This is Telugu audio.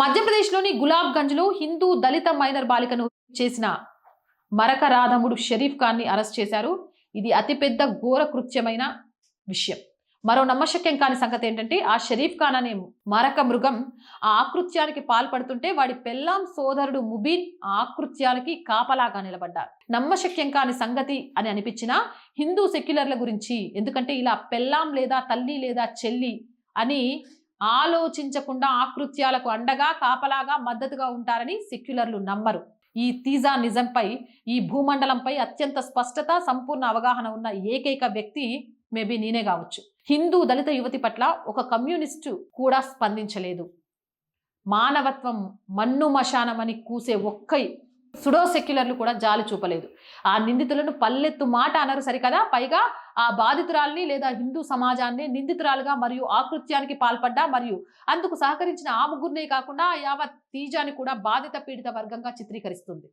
మధ్యప్రదేశ్లోని గులాబ్గంజ్లో హిందూ దళిత మైనర్ బాలికను చేసిన మరక రాధముడు షరీఫ్ ఖాన్ని అరెస్ట్ చేశారు. ఇది అతిపెద్ద ఘోర కృత్యమైన విషయం. మరో నమ్మశక్యం కాని సంగతి ఏంటంటే ఆ షరీఫ్ ఖాన్ అనే మరక మృగం ఆ ఆకృత్యానికి పాల్పడుతుంటే వాడి పెళ్ళాం సోదరుడు ముబీన్ ఆ ఆకృత్యానికి కాపలాగా నిలబడ్డారు. నమ్మశక్యం కాని సంగతి అని అనిపించిన హిందూ సెక్యులర్ల గురించి, ఎందుకంటే ఇలా పెళ్ళాం లేదా తల్లి లేదా చెల్లి అని ఆలోచించకుండా ఆకృత్యాలకు అండగా కాపలాగా మద్దతుగా ఉంటారని సెక్యులర్లు నమ్మరు. ఈ తీజా నిజంపై ఈ భూమండలంపై అత్యంత స్పష్టత సంపూర్ణ అవగాహన ఉన్న ఏకైక వ్యక్తి మేబీ నేనే కావచ్చు. హిందూ దళిత యువతి పట్ల ఒక కమ్యూనిస్టు కూడా స్పందించలేదు. మానవత్వం మన్ను మశానమని కూసే ఒక్క సుడో సెక్యులర్లు కూడా జాలి చూపలేదు. ఆ నిందితులను పల్లెత్తు మాట అనరు సరికదా, పైగా ఆ బాధితురాల్ని లేదా హిందూ సమాజాన్ని నిందితురాలుగా మరియు ఆకృత్యానికి పాల్పడ్డా మరియు అందుకు సహకరించిన ఆ ముగ్గురినే కాకుండా యావత్ తీజాని కూడా బాధిత పీడిత వర్గంగా చిత్రీకరిస్తుంది.